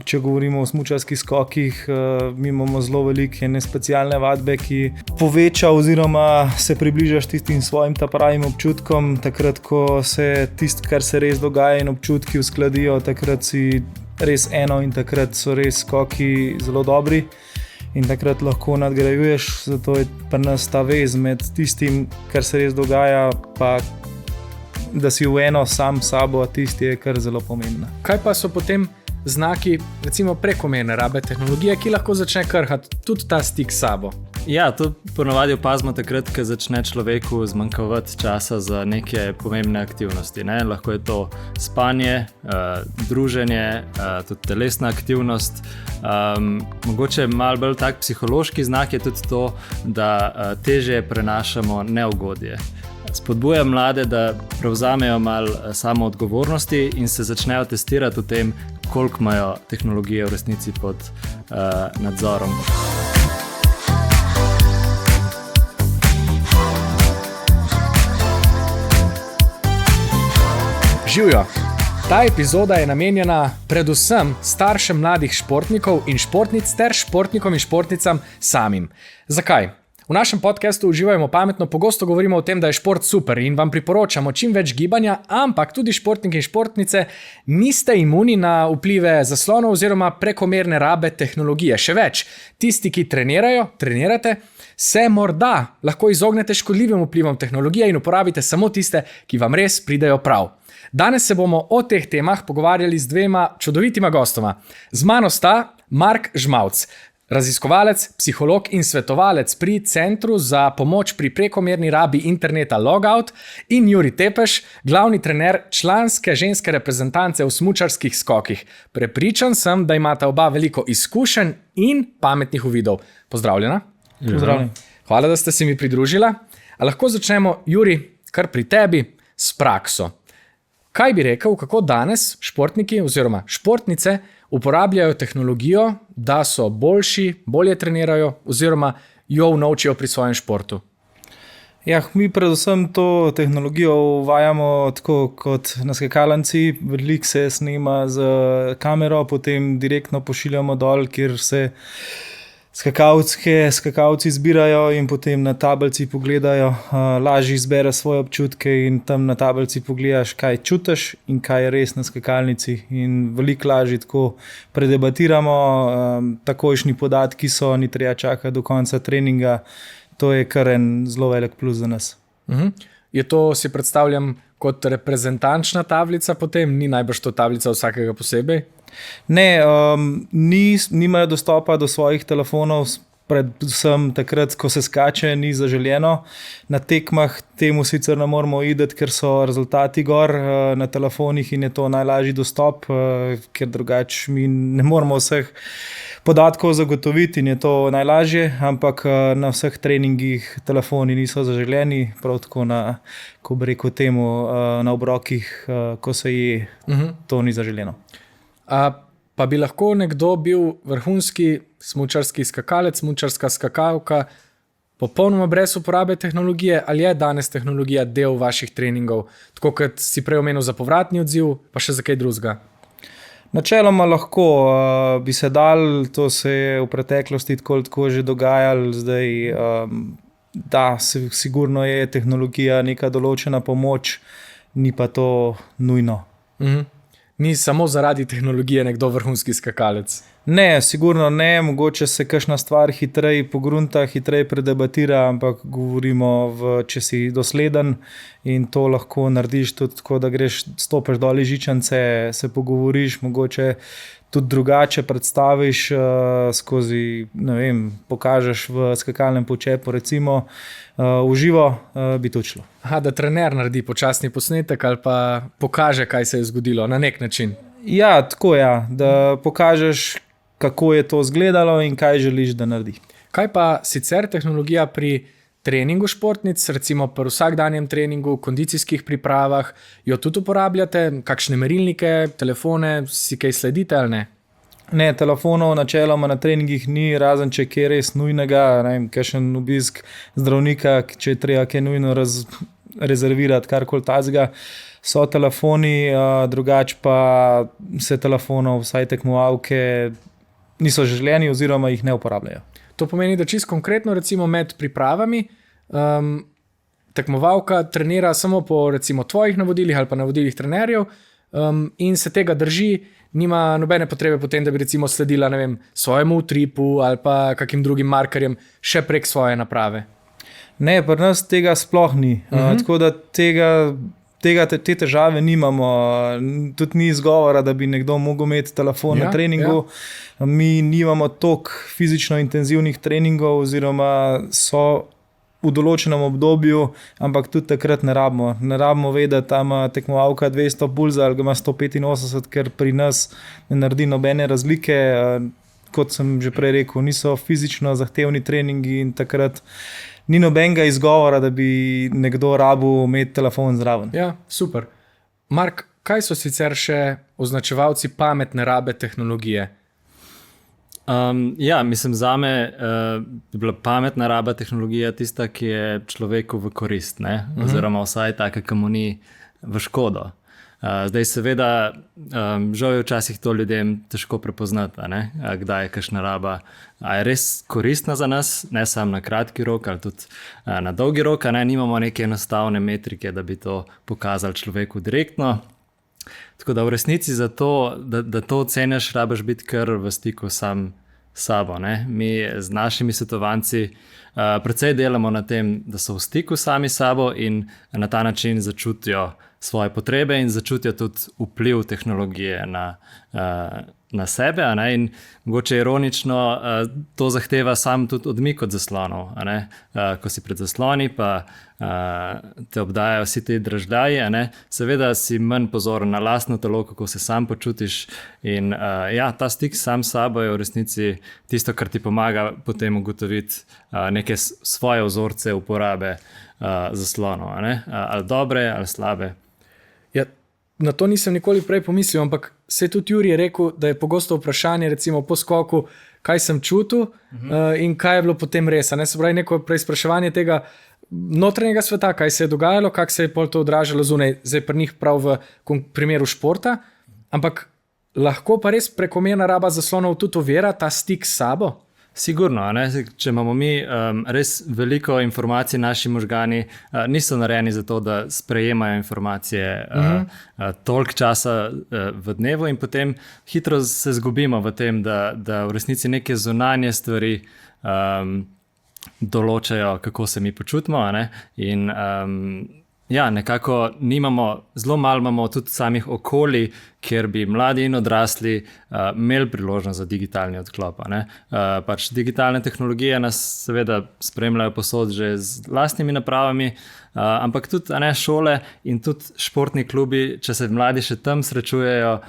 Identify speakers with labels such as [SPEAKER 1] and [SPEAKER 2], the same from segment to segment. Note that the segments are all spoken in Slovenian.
[SPEAKER 1] če govorimo o smučarskih skokih, mi imamo zelo velike ene specialne vadbe, ki poveča oziroma se približaš tistim svojim pravim občutkom. Takrat, ko se tisto, kar se res dogaja in občutki uskladijo, takrat si res eno in takrat so res skoki zelo dobri in takrat lahko nadgrajuješ, zato je pri nas ta vez med tistim, kar se res dogaja, pa da si v eno sam sabo, tisti je kar zelo pomembna.
[SPEAKER 2] Kaj pa so potem znaki, recimo prekomerne rabe tehnologije, ki lahko začne krhati tudi ta stik s sabo?
[SPEAKER 3] Ja, to ponovadi opazimo takrat, ko začne človeku zmanjkavati časa za neke pomembne aktivnosti. Ne? Lahko je to spanje, druženje, tudi telesna aktivnost. Mogoče malo bolj tak psihološki znak je tudi to, da težje prenašamo neugodje. Spodbujam mlade, da prevzamejo malo samo odgovornosti in se začnejo testirati v tem, koliko imajo tehnologije v resnici pod nadzorom.
[SPEAKER 2] Živjo! Ta epizoda je namenjena predvsem staršem mladih športnikov in športnic ter športnikom in športnicam samim. Zakaj? V našem podcastu Uživajmo pametno pogosto govorimo o tem, da je šport super in vam priporočamo čim več gibanja, ampak tudi športniki in športnice niste imuni na vplive zaslonov oziroma prekomerne rabe tehnologije. Še več, tisti, ki trenirate, se morda lahko izognete škodljivim vplivom tehnologije in uporabite samo tiste, ki vam res pridejo prav. Danes se bomo o teh temah pogovarjali z dvema čudovitima gostoma. Z mano sta Mark Žmavc, raziskovalec, psiholog in svetovalec pri Centru za pomoč pri prekomerni rabi interneta Logout, in Jurij Tepeš, glavni trener članske ženske reprezentance v smučarskih skokih. Prepričan sem, da imata oba veliko izkušenj in pametnih uvidov. Pozdravljena.
[SPEAKER 1] Pozdravljen.
[SPEAKER 2] Hvala, da ste se mi pridružila. A lahko začnemo, Jurij, kar pri tebi, s prakso. Kaj bi rekel, kako danes športniki oziroma športnice uporabljajo tehnologijo, da so boljši, bolje trenirajo oziroma jo naučijo pri svojem športu?
[SPEAKER 1] Ja, mi predvsem to tehnologijo uvajamo tako kot na skakalnici. Veliko se snema z kamero, potem direktno pošiljamo dol, kjer se skakalci zbirajo in potem na tablici pogledajo, lažje izbere svoje občutke in tam na tablici pogledaš, kaj čutiš in kaj je res na skakalnici. In veliko lažje tako predebatiramo, takojšnji podatki so, ni treba čakati do konca treninga. To je kar en zelo velik plus za nas.
[SPEAKER 2] Je to, si predstavljam, kot reprezentančna tablica potem? Ni najbrž to tablica vsakega posebej?
[SPEAKER 1] Ne, nimajo dostopa do svojih telefonov, predvsem takrat, ko se skače, ni zaželjeno. Na tekmah temu sicer ne moramo iti, ker so rezultati gor na telefonih in je to najlažji dostop, ker drugače mi ne moramo vseh podatkov zagotoviti in je to najlažje, ampak na vseh treningih telefoni niso zaželjeni, prav tako na, ko bi rekel temu, na obrokih, ko se je, to ni zaželjeno.
[SPEAKER 2] Pa bi lahko nekdo bil vrhunski smučarski skakalec, smučarska skakalka, popolnoma brez uporabe tehnologije, ali je danes tehnologija del vaših treningov, tako kot si prej omenil za povratni odziv, pa še za kaj drugega?
[SPEAKER 1] Načeloma lahko bi se dal, to se je v preteklosti tako že dogajalo, zdaj da, sigurno je tehnologija neka določena pomoč, ni pa to nujno.
[SPEAKER 2] Ni samo zaradi tehnologije nekdo vrhunski skakalec?
[SPEAKER 1] Ne, sigurno ne, mogoče se kakšna stvar hitreje pogrunta, hitreje predebatira, ampak govorimo, če si dosleden in to lahko narediš tudi tako, da greš, stopiš dol iz žičance, se pogovoriš, mogoče tudi drugače predstaviš skozi, ne vem, pokažeš v skakalnem počepu, recimo v živo, bi to šlo.
[SPEAKER 2] Da trener naredi počasni posnetek ali pa pokaže, kaj se je zgodilo na nek način?
[SPEAKER 1] Ja, tako ja, da pokažeš, kako je to izgledalo in kaj želiš, da naredi.
[SPEAKER 2] Kaj pa sicer tehnologija pri treningu športnic, recimo pri vsakdanjem treningu, kondicijskih pripravah, jo tudi uporabljate? Kakšne merilnike, telefone, si kaj sledite ali ne?
[SPEAKER 1] Ne, telefonov načeloma na treningih ni, razen če je res nujnega, kakšen obisk zdravnika, če je treba kaj nujno rezervirati, karkoli tazga. so telefoni, drugače pa se telefonov, vsaj tekmovalke, niso želeni oziroma jih ne uporabljajo.
[SPEAKER 2] To pomeni, da čisto konkretno, recimo med pripravami, tekmovalka trenira samo po recimo tvojih navodilih ali pa navodilih trenerjev in se tega drži, nima nobene potrebe potem, da bi recimo sledila, ne vem, svojemu utripu ali pa kakim drugim markerjem še prek svoje naprave.
[SPEAKER 1] Ne, pri nas tega sploh ni. Tako da te težave nimamo. Tudi ni izgovora, da bi nekdo mogel imeti telefon na treningu. Ja. Mi nimamo toliko fizično intenzivnih treningov oziroma so v določenem obdobju, ampak tudi takrat ne rabimo. Ne rabimo vedeti, da ima tekmovalka 200 pulza ali ga ima 185, ker pri nas ne naredi nobene razlike. Kot sem že prej rekel, niso fizično zahtevni treningi in takrat ni nobenega izgovora, da bi nekdo rabil imeti telefon zraven.
[SPEAKER 2] Ja, super. Mark, kaj so sicer še označevalci pametne rabe tehnologije?
[SPEAKER 3] Ja, mislim, zame je bila pametna raba tehnologije tista, ki je človeku v korist, ne? Oziroma vsaj taka, ki mu ni v škodo. Zdaj seveda, žal je včasih to ljudem težko prepoznati, kdaj je kakšna raba, a je res koristna za nas, ne samo na kratki rok ali tudi na dolgi rok, nimamo neke enostavne metrike, da bi to pokazali človeku direktno. Tako da v resnici za to, da to oceniš, rabiš biti kar v stiku sam s sabo. Mi z našimi svetovanci precej delamo na tem, da so v stiku sami s sabo in na ta način začutijo svoje potrebe in začutijo tudi vpliv tehnologije na sebe. In mogoče ironično to zahteva sam tudi odmik od zaslonov. Ko si pred zasloni, pa te obdajajo vsi ti dražljaji, seveda si manj pozoren na lastno telo, kako se sam počutiš. In ta stik sam s sabo je v resnici tisto, kar ti pomaga potem ugotoviti neke svoje vzorce uporabe zaslonov, ali dobre ali slabe.
[SPEAKER 2] Ja, na to nisem nikoli prej pomislil, ampak se tudi Jurij je rekel, da je pogosto vprašanje recimo po skoku, kaj sem čutil in kaj je bilo potem res. Se pravi, neko preizpraševanje tega notranjega sveta, kaj se je dogajalo, kako se je pol to odražalo zunaj, zdaj pri njih prav v primeru športa, ampak lahko pa res prekomerna raba zaslonov tudi ovira ta stik s sabo?
[SPEAKER 3] Sigurno, če imamo mi res veliko informacij, naši možgani niso narejeni za to, da sprejemajo informacije toliko časa v dnevu in potem hitro se zgubimo v tem, da v resnici neke zunanje stvari določajo, kako se mi počutimo. In nekako zelo malo imamo tudi samih okolij, kjer bi mladi in odrasli imeli priložnost za digitalni odklop. Pač digitalne tehnologije nas seveda spremljajo posod že z lastnimi napravami, ampak tudi šole in tudi športni klubi, če se mladi še tam srečujejo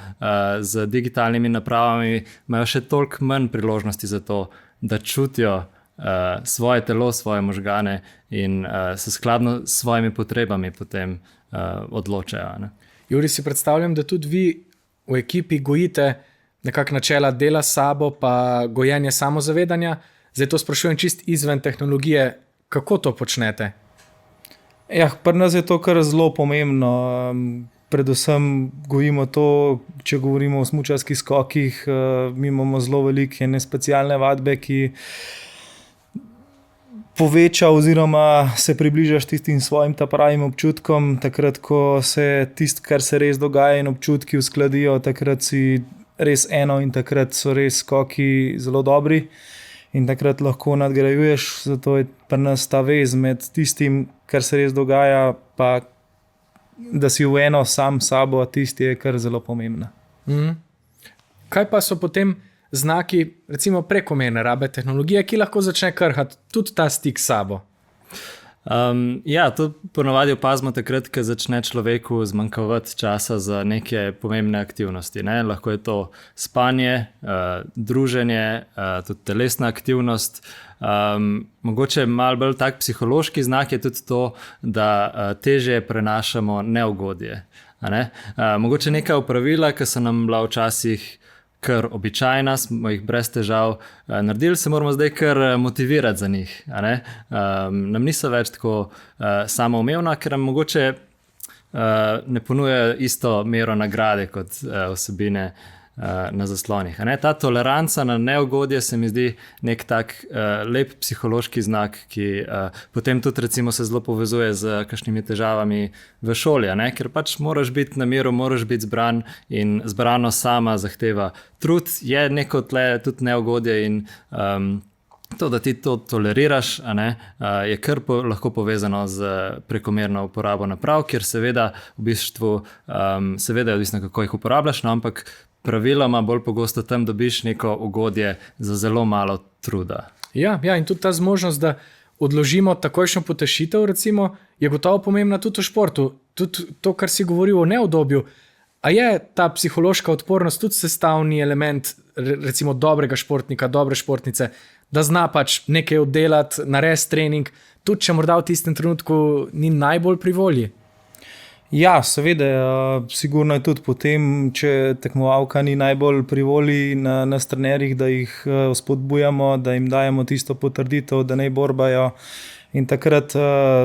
[SPEAKER 3] z digitalnimi napravami, imajo še toliko manj priložnosti za to, da čutijo svoje telo, svoje možgane in se skladno s svojimi potrebami potem odločajo.
[SPEAKER 2] Jurij, si predstavljam, da tudi vi v ekipi gojite nekako načela dela s sabo pa gojenje samozavedanja. Zdaj to sprašujem čist izven tehnologije. Kako to počnete?
[SPEAKER 1] Ja, pri nas je to kar zelo pomembno. Predvsem gojimo to, če govorimo o smučarskih skokih, mi imamo zelo velike specialne vadbe, ki poveča oziroma se približaš tistim svojim pravim občutkom, takrat, ko se tisto, kar se res dogaja in občutki uskladijo, takrat si res eno in takrat so res skoki zelo dobri in takrat lahko nadgrajuješ, zato je pri nas ta vez med tistim, kar se res dogaja, pa da si v eno sam sabo, tisti je kar zelo pomembna.
[SPEAKER 2] Kaj pa so potem znaki, recimo prekomerne rabe tehnologije, ki lahko začne krhati tudi ta stik s sabo?
[SPEAKER 3] To ponavadi opazimo takrat, ko začne človeku zmanjkavati časa za neke pomembne aktivnosti. Lahko je to spanje, druženje, tudi telesna aktivnost. Mogoče malo bolj tak psihološki znak je tudi to, da težje prenašamo neugodje. Mogoče neka opravila, ki so nam bila včasih kar običajna, smo jih brez težav naredili, se moramo zdaj kar motivirati za njih. Nam niso več tako samoumevna, ker nam mogoče ne ponujajo isto mero nagrade kot vsebine na zaslonih. Ta toleranca na neugodje se mi zdi nek tak lep psihološki znak, ki potem tudi recimo se zelo povezuje z kakšnimi težavami v šoli, ker pač moraš biti na miru, moraš biti zbran in zbranost sama zahteva trud, je neko tle tudi neugodje in to, da ti to toleriraš, je kar lahko povezano z prekomerno uporabo naprav, kjer seveda v bistvu seveda je odvisno, kako jih uporabljaš, ampak praviloma bolj pogosto tam dobiš neko ugodje za zelo malo truda.
[SPEAKER 2] Ja, in tudi ta zmožnost, da odložimo takojšnjo potešitev, recimo, je gotovo pomembna tudi v športu. Tudi to, kar si govoril o neudobju. A je ta psihološka odpornost tudi sestavni element recimo dobrega športnika, dobre športnice, da zna pač nekaj oddelati, narediti trening, tudi če morda v tistem trenutku ni najbolj pri volji?
[SPEAKER 1] Ja, seveda, sigurno je tudi potem, če tekmovalka ni najbolj pri volji na trenerjih, da jih spodbujamo, da jim dajemo tisto potrditev, da naj borbajo. In takrat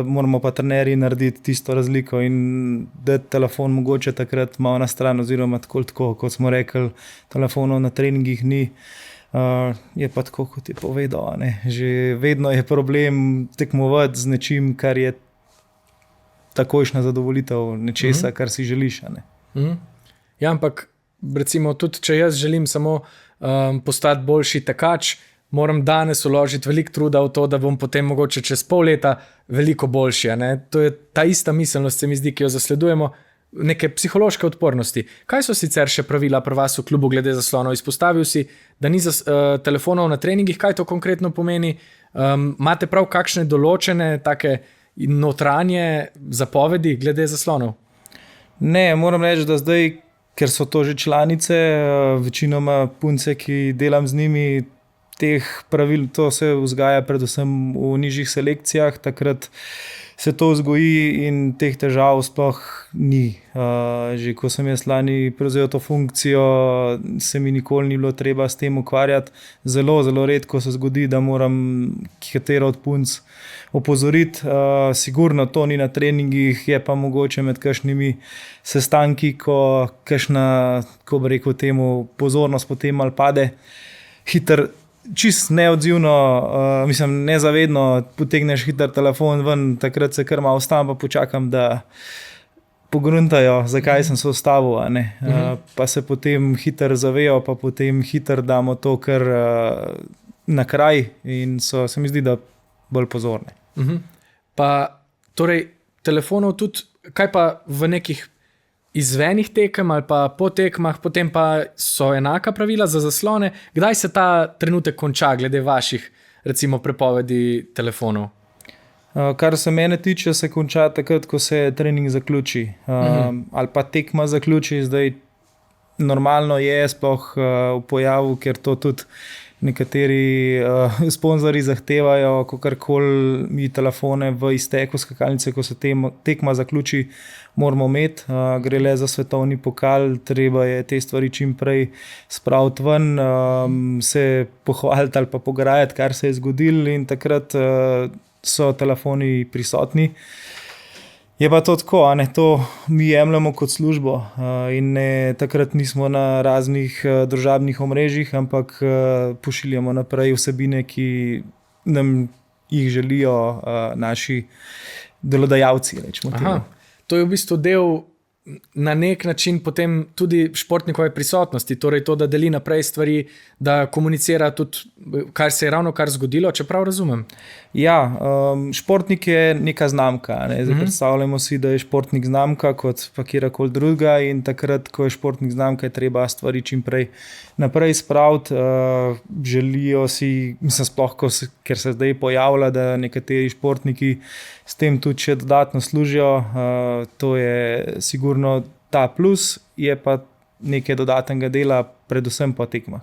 [SPEAKER 1] moramo pa trenerji narediti tisto razliko in dati telefon mogoče takrat malo na stran, oziroma tako, kot smo rekli, telefonov na treningih ni. Je pa tako, kot je povedal, že vedno je problem tekmovati z nečim, kar je takojšnja zadovolitev nečesa, kar si želiš.
[SPEAKER 2] Ja, ampak recimo tudi, če jaz želim samo postati boljši tekač, moram danes vložiti veliko truda v to, da bom potem mogoče čez pol leta veliko boljši. To je ta ista miselnost, se mi zdi, ki jo zasledujemo, neke psihološke odpornosti. Kaj so sicer še pravila pri vas v klubu glede zaslonov? Izpostavil si, da ni telefonov na treningih. Kaj to konkretno pomeni? Imate prav kakšne določene take notranje zapovedi glede zaslonov?
[SPEAKER 1] Ne, moram reči, da zdaj, ker so to že članice, večinoma punce, ki delam z njimi, teh pravil, to se vzgaja predvsem v nižjih selekcijah, takrat se to vzgoji in teh težav sploh ni. Že ko sem jaz lani prevzel to funkcijo, se mi nikoli ni bilo treba s tem ukvarjati. Zelo, zelo redko se zgodi, da moram katero od punc opozoriti. Sigurno to ni na treningih, je pa mogoče med kakšnimi sestanki, ko kakšna, ko bi rekel temu, pozornost potem malo pade, hitro, čist neodzivno, nezavedno potegneš hiter telefon ven, takrat se kar malo ustavim, pa počakam, da pogruntajo, zakaj sem se ustavil, pa se potem hiter zavejo, pa potem hiter damo to kar na kraj in se mi zdi, da bolj pozorne.
[SPEAKER 2] Pa torej telefonov tudi, kaj pa v nekih izvenih tekem ali pa po tekmah, potem pa so enaka pravila za zaslone. Kdaj se ta trenutek konča glede vaših, recimo, prepovedi telefonov?
[SPEAKER 1] Kar se mene tiče, se konča takrat, ko se trening zaključi. Ali pa tekma zaključi. Zdaj normalno je sploh v pojavu, ker to tudi nekateri sponzorji zahtevajo, kakorkoli mi telefone v izteku skakalnice, ko se tekma zaključi, moramo imeti. Gre le za svetovni pokal, treba je te stvari čim prej spraviti ven, se pohvaliti ali pa pograjati, kar se je zgodilo, in takrat so telefoni prisotni. Je pa to tako, to mi jemljemo kot službo in takrat nismo na raznih družabnih omrežjih, ampak pošiljamo naprej vsebine, ki nam jih želijo naši delodajalci.
[SPEAKER 2] To je v bistvu del na nek način potem tudi športnikove prisotnosti, torej to, da deli naprej stvari, da komunicira tudi, kar se je ravno kar zgodilo, če prav razumem.
[SPEAKER 1] Ja, športnik je neka znamka. Zdaj predstavljamo si, da je športnik znamka kot pa kjerkoli druga, in takrat, ko je športnik znamka, je treba stvari čim prej naprej spraviti. Želijo si, sploh, ker se zdaj pojavlja, da nekateri športniki s tem tudi še dodatno služijo. To je sigurno ta plus, je pa nekaj dodatnega dela, predvsem po tekmah.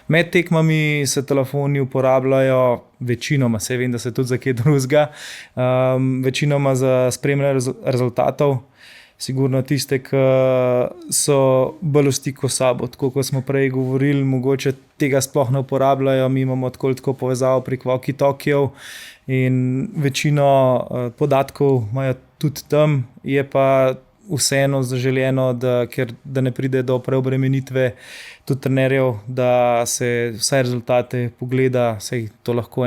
[SPEAKER 1] Med tekmami se telefoni uporabljajo večinoma, se vem, da se tudi za kaj drugega, večinoma za spremljanje rezultatov. Sigurno tiste, ki so bolj v stiku s sabo, tako kot smo prej govorili, mogoče tega sploh ne uporabljajo, mi imamo tako povezavo prek walkie-talkiev in večino podatkov imajo tudi tam, je pa vseeno zaželjeno, da ne pride do preobremenitve tudi trenerjev, da se vse rezultate pogleda, saj to lahko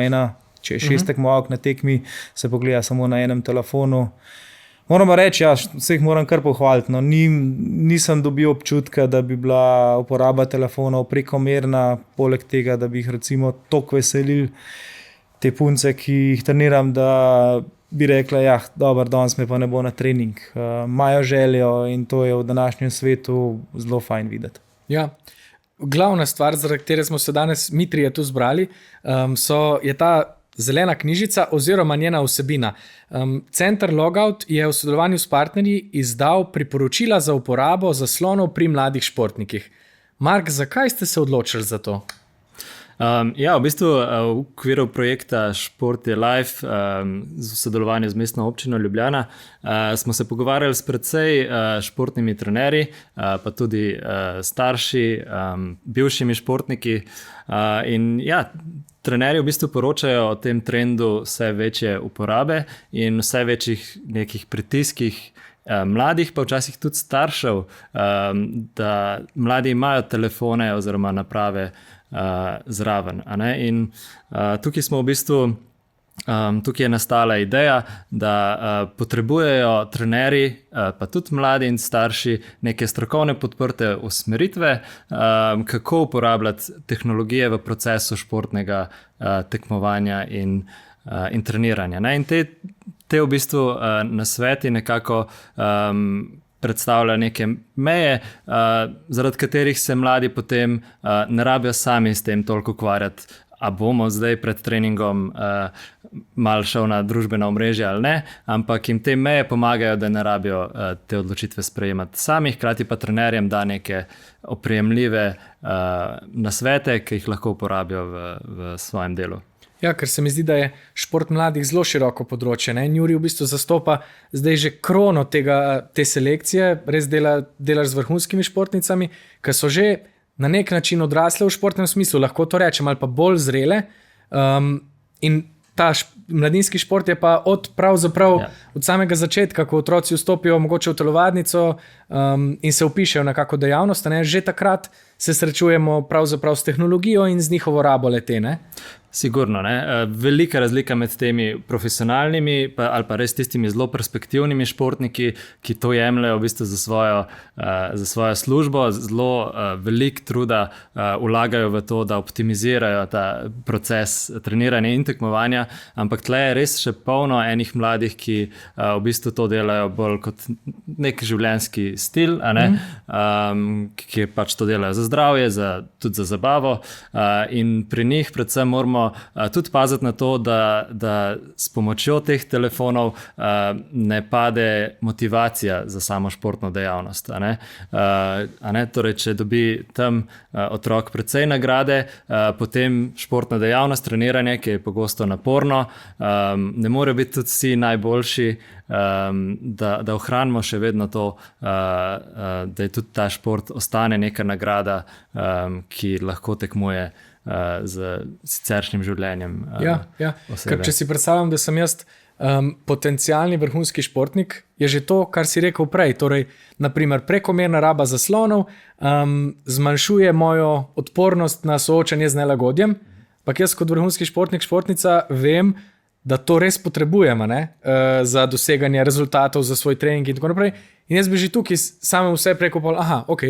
[SPEAKER 1] če je 6 tekmovalk na tekmi, se pogleda samo na enem telefonu. Moramo reči, vseh moram kar pohvaliti. No, nisem dobil občutka, da bi bila uporaba telefonov prekomerna, poleg tega, da bi jih recimo toliko veselili te punce, ki jih treniram, da bi rekla, dobro, danes me pa ne bo na trening. Imajo željo in to je v današnjem svetu zelo fajn videti.
[SPEAKER 2] Ja. Glavna stvar, zaradi katere smo se danes mi trije tu zbrali, je ta zelena knjižica oziroma njena vsebina. Center Logout je v sodelovanju s partnerji izdal priporočila za uporabo zaslonov pri mladih športnikih. Mark, zakaj ste se odločili za to?
[SPEAKER 3] V bistvu v okviru projekta Šport je life, v sodelovanju z Mestno občino Ljubljana, smo se pogovarjali s precej športnimi trenerji, pa tudi starši, bivšimi športniki. Trenerji v bistvu poročajo o tem trendu vse večje uporabe in vse večjih nekih pritiskih mladih, pa včasih tudi staršev, da mladi imajo telefone oziroma naprave zraven. In tukaj smo v bistvu, tukaj je nastala ideja, da potrebujejo trenerji, pa tudi mladi in starši, neke strokovne podprte usmeritve, kako uporabljati tehnologije v procesu športnega tekmovanja in treniranja. In te v bistvu nasveti nekako predstavlja neke meje, zaradi katerih se mladi potem ne rabijo sami s tem toliko ukvarjati, a bomo zdaj pred treningom malo šel na družbena omrežja ali ne, ampak jim te meje pomagajo, da ne rabijo te odločitve sprejemati sami, hkrati pa trenerjem da neke oprijemljive nasvete, ki jih lahko uporabijo v svojem delu.
[SPEAKER 2] Ja, ker se mi zdi, da je šport mladih zelo široko področje. Juri v bistvu zastopa zdaj že krono te selekcije, res delaš z vrhunskimi športnicami, ki so že na nek način odrasle v športnem smislu, lahko to rečem, ali pa bolj zrele. In ta mladinski šport je pa od samega začetka, ko otroci vstopijo mogoče v telovadnico in se vpišejo na kako dejavnost, že takrat se srečujemo pravzaprav s tehnologijo in z njihovo rabo le-te, ne?
[SPEAKER 3] Sigurno, ne. Velika razlika med temi profesionalnimi ali pa res tistimi zelo perspektivnimi športniki, ki to jemljejo v bistvu za svojo službo, zelo veliko truda vlagajo v to, da optimizirajo ta proces treniranja in tekmovanja, ampak tle je res še polno enih mladih, ki v bistvu to delajo bolj kot nek življenjski stil, ki pač to delajo za zdravje, tudi za zabavo, in pri njih predvsem moramo tudi paziti na to, da s pomočjo teh telefonov ne pade motivacija za samo športno dejavnost. Torej, če dobi tam otrok precej nagrade, potem športna dejavnost, treniranje, ki je pogosto naporno, ne more biti tudi vsi najboljši, da ohranimo še vedno to, da je tudi ta šport ostane neka nagrada, ki lahko tekmuje z siceršnjim življenjem.
[SPEAKER 2] Ker če si predstavljam, da sem jaz potencialni vrhunski športnik, je že to, kar si rekel prej. Torej, naprimer, prekomerna raba zaslonov zmanjšuje mojo odpornost na soočanje z nelagodjem, pa jaz kot vrhunski športnik, športnica vem, da to res potrebujemo, za doseganje rezultatov, za svoj trening in tako naprej. In jaz bi že tukaj samem vse preko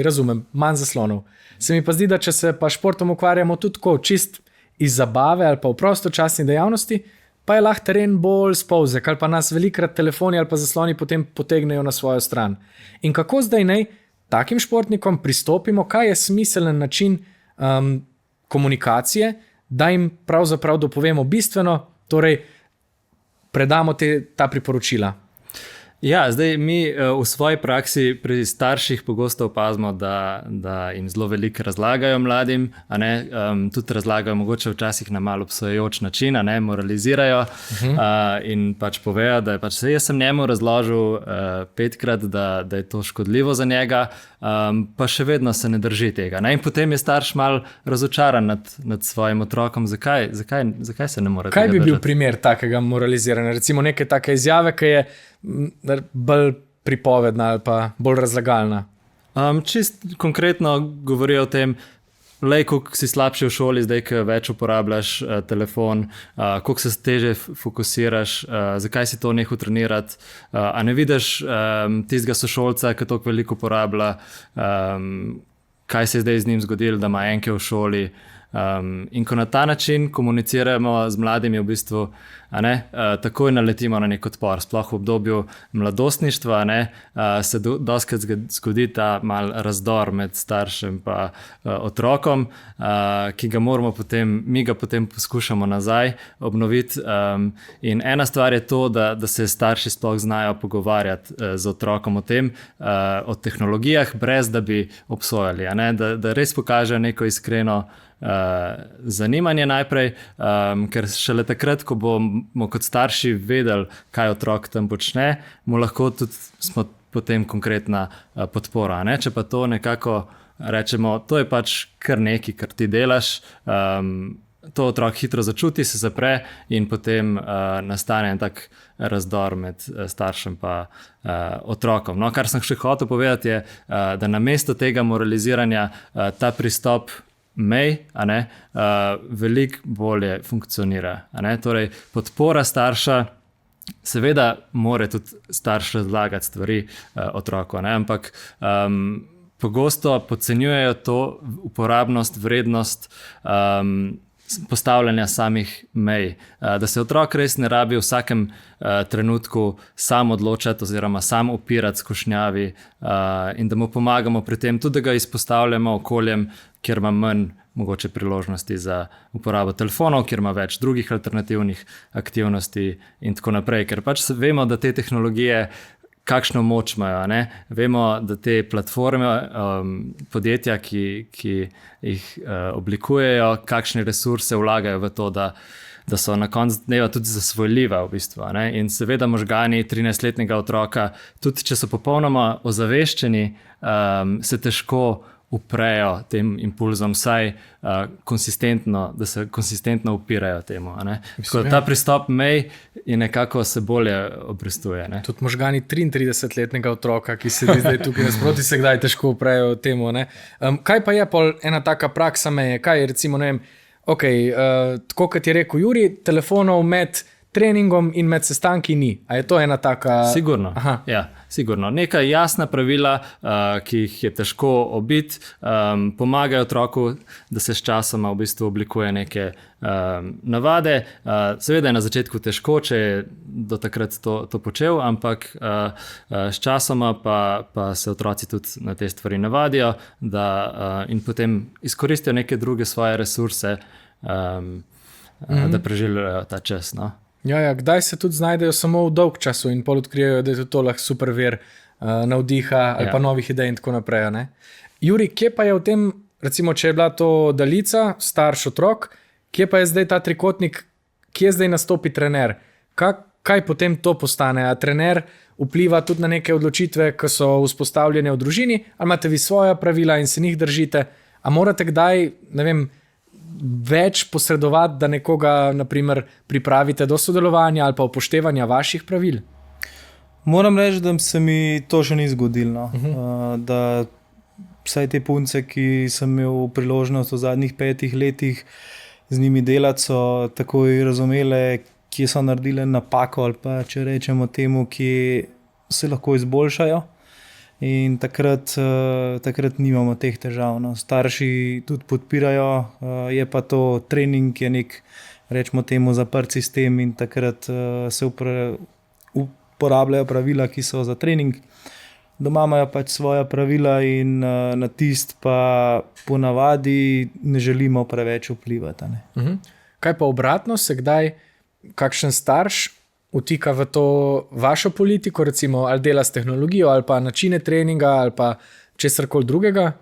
[SPEAKER 2] razumem, manj zaslonov. Se mi pa zdi, da če se pa športom ukvarjamo tudi tako čist iz zabave ali pa v prostočasni dejavnosti, pa je lahko teren bolj spolzek ali pa nas velikrat telefoni ali pa zasloni potem potegnejo na svojo stran. In kako zdaj naj takim športnikom pristopimo, kaj je smiselen način komunikacije, da jim pravzaprav dopovemo bistveno, torej predamo ta priporočila.
[SPEAKER 3] Ja, zdaj mi v svoji praksi pri starših pogosto opazimo, da jim zelo veliko razlagajo mladim, tudi razlagajo mogoče včasih na malo obsojajoč način, moralizirajo in pač povejo, da je pač jaz sem njemu razložil 5-krat, da je to škodljivo za njega, pa še vedno se ne drži tega. In potem je starš malo razočaran nad svojim otrokom, zakaj se ne more tega držati.
[SPEAKER 2] Kaj bi bil primer takega moraliziranja? Recimo neke take izjave, ki je bolj pripovedna ali pa bolj razlagalna?
[SPEAKER 3] Čist konkretno govorijo o tem, koliko si slabši v šoli, zdaj, ko več uporabljaš telefon, koliko se teže fokusiraš, zakaj si to nehal trenirati, a ne vidiš tistega sošolca, ki toliko veliko uporablja, kaj se je zdaj z njim zgodilo, da ima enke v šoli. In ko na ta način komuniciramo z mladimi, v bistvu, takoj naletimo na nek odpor. Sploh v obdobju mladostništva se dostikrat zgodi ta mal razdor med staršem in otrokom, ki ga moramo potem, mi ga potem poskušamo nazaj obnoviti. In ena stvar je to, da se starši sploh znajo pogovarjati z otrokom o tem, o tehnologijah, brez da bi obsojali, da res pokažejo neko iskreno zanimanje najprej, ker šele takrat, ko bomo kot starši vedeli, kaj otrok tam počne, mu lahko tudi smo potem konkretna podpora. Če pa to nekako rečemo, to je pač kar nekaj, kar ti delaš, to otrok hitro začuti, se zapre in potem nastane en tak razdor med staršem pa otrokom. No, kar sem še hotel povedati je, da namesto tega moraliziranja ta pristop veliko bolje funkcionira. Torej, podpora starša, seveda mora tudi starš razlagati stvari otroku, ampak pogosto podcenjujejo to uporabnost, vrednost postavljanja samih mej. Da se otrok res ne rabi v vsakem trenutku sam odločati oziroma sam upirati skušnjavi in da mu pomagamo pri tem, tudi da ga izpostavljamo okoljem, kjer ima manj mogoče priložnosti za uporabo telefonov, kjer ima več drugih alternativnih aktivnosti in tako naprej. Ker pač vemo, da te tehnologije kakšno moč imajo. Vemo, da te platforme, podjetja, ki jih oblikujejo, kakšne resurse vlagajo v to, da so na koncu dneva tudi zasvojljiva v bistvu. In seveda možgani 13-letnega otroka, tudi če so popolnoma ozaveščeni, se težko uprejo tem impulzom, vsaj konsistentno, da se konsistentno upirajo temu. Tako da ta pristop mej je nekako se bolje obrestuje.
[SPEAKER 2] Tudi možgani 33-letnega otroka, ki sedi zdaj tukaj nasproti, se kdaj težko uprejo temu. Kaj pa je pol ena taka praksa meje? Kaj je recimo, ne vem, tako kot je rekel Juri, telefonov med treningom in med sestanki ni. A je to ena taka...
[SPEAKER 3] Sigurno, ja, sigurno. Neka jasna pravila, ki jih je težko obiti, pomagajo otroku, da se s časoma v bistvu oblikuje neke navade. Seveda je na začetku težko, če je do takrat to počel, ampak s časoma pa se otroci tudi na te stvari navadijo in potem izkoristijo neke druge svoje resurse, da preživljajo ta čas. No?
[SPEAKER 2] Ja, kdaj se tudi znajdejo samo v dolg času in pol odkrijejo, da je to lahko super vir navdiha ali pa novih idej in tako naprej. Juri, kje pa je v tem, recimo, če je bila to daljica, starš otrok, kje pa je zdaj ta trikotnik, kje zdaj nastopi trener? Kaj potem to postane? A trener vpliva tudi na neke odločitve, ki so vzpostavljene v družini, ali imate vi svoja pravila in se njih držite? A morate kdaj, ne vem, več posredovati, da nekoga, naprimer, pripravite do sodelovanja ali pa upoštevanja vaših pravil?
[SPEAKER 1] Moram reči, da se mi to še ni zgodilo. Da vsaj te punce, ki sem imel priložnost v zadnjih 5 letih z njimi delati, so takoj razumele, kje so naredile napako ali pa, če rečemo temu, kje se lahko izboljšajo. In takrat nimamo teh težav. No. Starši tudi podpirajo, je pa to trening, je nek, rečemo temu, zaprt sistem in takrat se uporabljajo pravila, ki so za trening. Doma imajo pač svoja pravila in na tist pa ponavadi ne želimo preveč vplivati.
[SPEAKER 2] Kaj pa obratno, se kdaj kakšen starš vtika v to vašo politiko, recimo ali dela s tehnologijo ali pa načine treninga ali pa česarkoli drugega?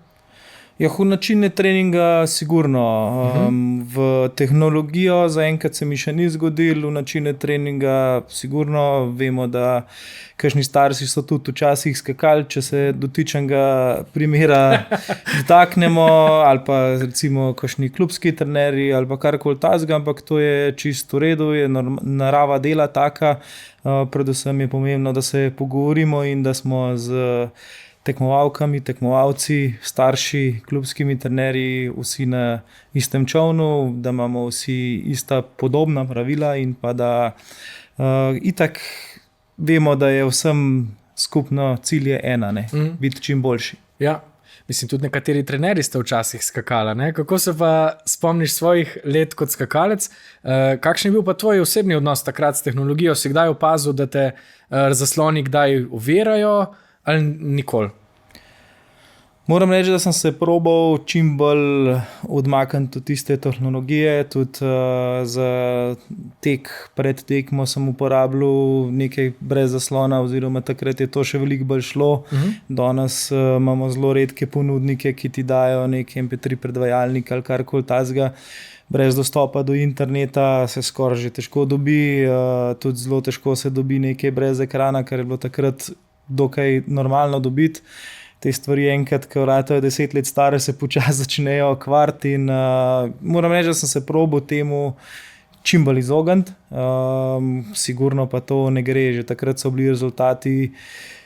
[SPEAKER 1] Ja, v načine treninga sigurno. V tehnologijo zaenkrat se mi še ni zgodilo, v načine treninga sigurno. Vemo, da kakšni starši so tudi včasih skakali, če se dotičnega primera dotaknemo, ali pa recimo kakšni klubski trenerji ali pa karkoli takega, ampak to je čisto v redu, je narava dela taka. Predvsem je pomembno, da se pogovorimo in da smo z tekmovalkami, tekmovalci, starši, klubskimi trenerji, vsi na istem čovnu, da imamo vsi ista podobna pravila in pa da itak vemo, da je vsem skupno cilj je ena, biti čim boljši.
[SPEAKER 2] Ja, mislim, tudi nekateri trenerji ste včasih skakali, ne? Kako se pa spomniš svojih let kot skakalec? Kakšen je bil pa tvoj osebni odnos takrat s tehnologijo? Si kdaj opazil, da te zasloni kdaj ovirajo? Ali nikoli?
[SPEAKER 1] Moram reči, da sem se probal čim bolj odmakniti od tiste tehnologije. Tudi za tek, pred tekmo sem uporabljal nekaj brez zaslona, oziroma takrat je to še veliko bolj šlo. Danes imamo zelo redke ponudnike, ki ti dajo nek MP3 predvajalnik ali karkoli takega. Brez dostopa do interneta se skoraj že težko dobi, tudi zelo težko se dobi nekaj brez ekrana, kar je bilo takrat dokaj normalno dobiti. Te stvari enkrat, ko vratajo 10 let stare, se počasi začnejo kvariti in moram reči, da sem se probal temu čim bolj izogniti. Sigurno pa to ne gre, že takrat so bili rezultati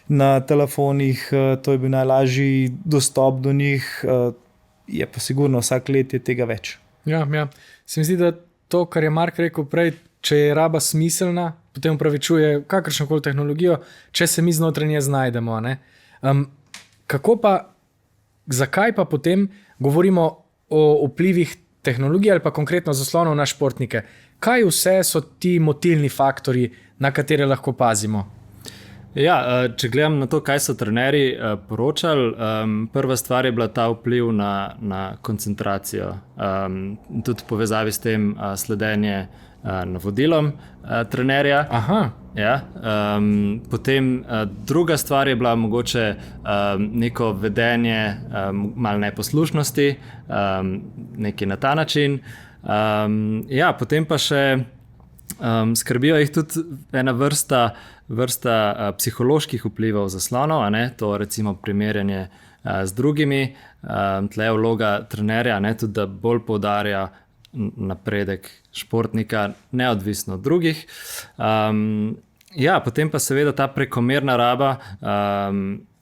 [SPEAKER 1] na telefonih, to je bil najlažji dostop do njih, je pa sigurno vsak let je tega več.
[SPEAKER 2] Ja. Se mi zdi, da to, kar je Mark rekel prej, če je raba smiselna, potem upravičuje kakršnokoli tehnologijo, če se mi znotraj nje znajdemo, ne? Kako pa, zakaj pa potem govorimo o vplivih tehnologije ali pa konkretno zaslonov na športnike? Kaj vse so ti motilni faktorji, na katere lahko pazimo?
[SPEAKER 3] Ja, če gledam na to, kaj so trenerji poročali, prva stvar je bila ta vpliv na koncentracijo. Tudi v povezavi s tem sledenje navodilom trenerja.
[SPEAKER 2] Aha.
[SPEAKER 3] Ja, potem druga stvar je bila mogoče neko vedenje malo neposlušnosti, nekaj na ta način. Ja, potem pa še skrbijo jih tudi ena vrsta psiholoških vplivov zaslonov, to recimo primerjanje z drugimi. Tle je vloga trenerja, tudi da bolj poudarja napredek športnika, neodvisno od drugih. Ja, potem pa seveda ta prekomerna raba,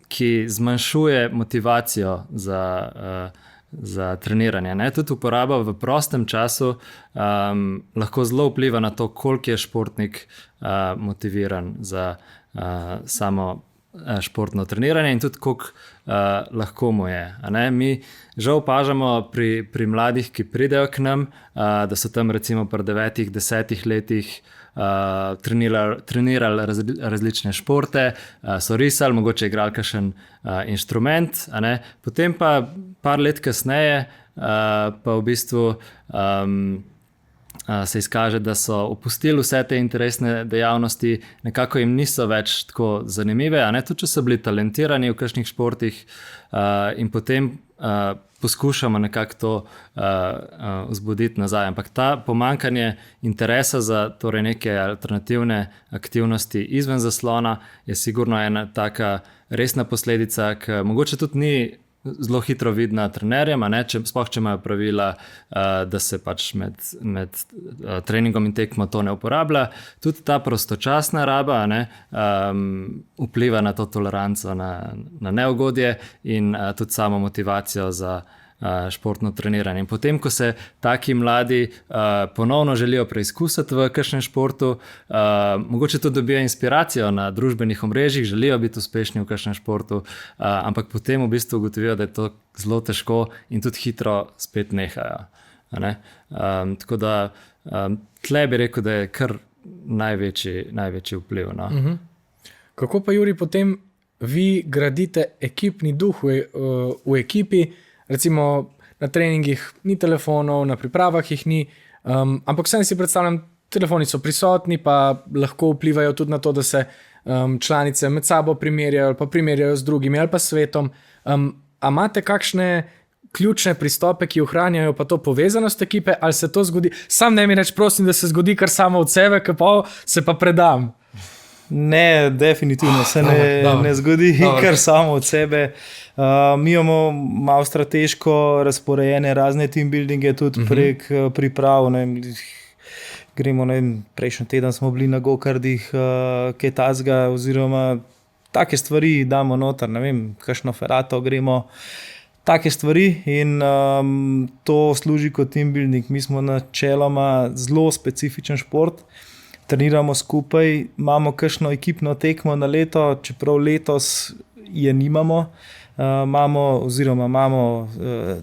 [SPEAKER 3] ki zmanjšuje motivacijo za treniranje. Tudi uporaba v prostem času lahko zelo vpliva na to, koliko je športnik motiviran za samo športno treniranje in tudi koliko lahko mu je. Mi žal opažamo pri mladih, ki pridejo k nam, da so tam recimo pri 9-10 letih trenirali različne športe, so risali, mogoče igrali kakšen inštrument, potem pa par let kasneje pa v bistvu se izkaže, da so opustili vse te interesne dejavnosti, nekako jim niso več tako zanimive, tudi če so bili talentirani v kakšnih športih, in potem poskušamo nekako to vzbuditi nazaj. Ampak ta pomanjkanje interesa za torej neke alternativne aktivnosti izven zaslona je sigurno ena taka resna posledica, ki mogoče tudi ni zelo hitro vidna trenerjem, sploh če imajo pravila, da se pač med treningom in tekmo to ne uporablja. Tudi ta prostočasna raba vpliva na to toleranco, na neugodje in tudi samo motivacijo za športno treniranje. In potem, ko se taki mladi ponovno želijo preizkusiti v kakšnem športu, mogoče tudi dobijo inspiracijo na družbenih omrežjih, želijo biti uspešni v kakšnem športu, ampak potem v bistvu ugotovijo, da je to zelo težko in tudi hitro spet nehajo. Tako da tle bi rekel, da je kar največji vpliv.
[SPEAKER 2] Kako pa, Juri, potem vi gradite ekipni duh v ekipi? Recimo na treningih ni telefonov, na pripravah jih ni, ampak vsem si predstavljam, telefoni so prisotni, pa lahko vplivajo tudi na to, da se članice med sabo primerjajo ali pa primerjajo z drugimi ali pa svetom. A imate kakšne ključne pristope, ki ohranjajo pa to povezanost ekipe, ali se to zgodi? Sam ne mi reč, prosim, da se zgodi kar samo od sebe, ki pa se pa predam.
[SPEAKER 1] Ne, definitivno se ne zgodi kar samo od sebe. Mi imamo malo strateško razporejene razne team buildinge tudi prek priprav. Gremo, prejšnji teden smo bili na go-kardih, kaj tazga, oziroma take stvari damo noter, kakšno ferato gremo, take stvari in to služi kot team building. Mi smo načeloma zelo specifičen šport, treniramo skupaj, imamo kakšno ekipno tekmo na leto, čeprav letos je nimamo. Imamo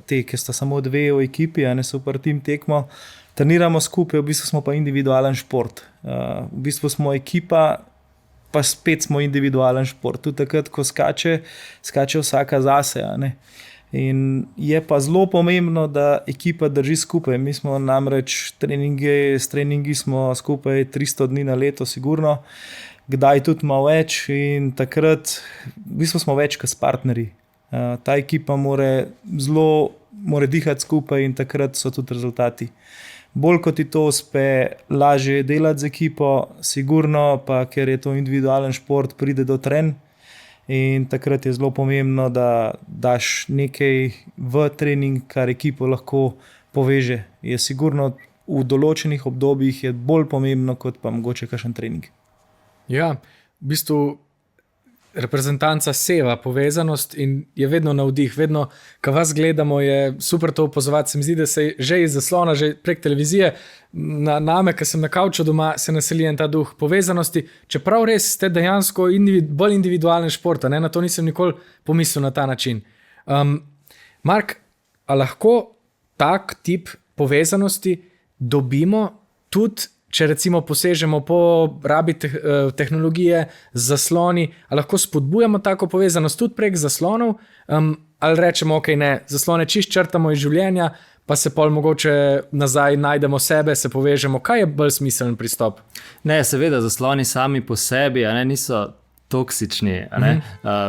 [SPEAKER 1] te, ki sta samo dve v ekipi, a ne super team tekmo. Treniramo skupaj, v bistvu smo pa individualen šport. V bistvu smo ekipa, pa spet smo individualen šport. Tudi takrat, ko skače vsaka zase. In je pa zelo pomembno, da ekipa drži skupaj. Mi smo namreč s treningi smo skupaj 300 dni na leto, sigurno, kdaj tudi malo več in takrat v bistvu smo več kot partnerji. Ta ekipa mora dihati skupaj in takrat so tudi rezultati. Bolj kot ti to uspe, lažje delati z ekipo, sigurno pa, ker je to individualen šport, pride do trenj in takrat je zelo pomembno, da daš nekaj v trening, kar ekipo lahko poveže. Je sigurno v določenih obdobjih je bolj pomembno, kot pa mogoče kakšen trening.
[SPEAKER 2] Ja, v bistvu reprezentanca seva povezanost in je vedno navdih, vedno, ko vas gledamo, je super to opazovati. Se mi zdi, da se že iz zaslona, že prek televizije, name, ko sem na kavču doma, se naseli en ta duh povezanosti, čeprav res ste dejansko bolj individualen šport, na to nisem nikoli pomislil na ta način. Mark, a lahko tak tip povezanosti dobimo tudi, če recimo posežemo po rabi tehnologije z zasloni, ali lahko spodbujamo tako povezanost tudi prek zaslonov, ali rečemo, ok, ne, zaslone čist črtamo iz življenja, pa se pol mogoče nazaj najdemo sebe, se povežemo. Kaj je bolj smiseln pristop?
[SPEAKER 3] Ne, seveda, zasloni sami po sebi niso toksični.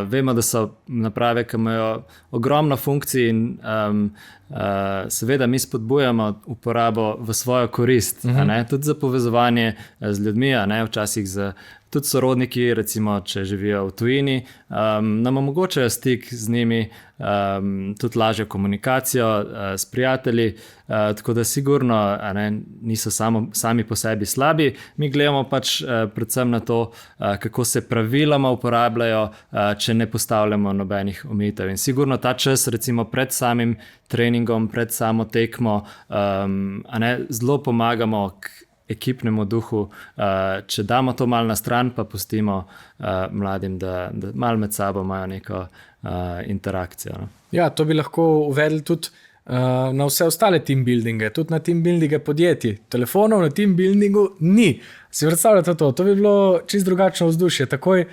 [SPEAKER 3] Vemo, da so naprave, ki imajo ogromno funkcij in seveda mi spodbujamo uporabo v svojo korist, tudi za povezovanje z ljudmi, včasih tudi sorodniki, recimo, če živijo v tujini, nam omogočajo stik z njimi, tudi lažjo komunikacijo s prijatelji, tako da sigurno niso sami po sebi slabi. Mi gledamo pač predvsem na to, kako se praviloma uporabljajo, če ne postavljamo nobenih omejitev. In sigurno ta čas, recimo pred samim treningom, pred samo tekmo, zelo pomagamo k ekipnemu duhu, če damo to malo na stran, pa pustimo mladim, da malo med sabo imajo neko interakcijo.
[SPEAKER 2] Ja, to bi lahko uvedli tudi na vse ostale team buildinge, tudi na team buildinge podjetij. Telefonov na team buildingu ni. Si predstavljate to? To bi bilo čist drugačno vzdušje. Takoj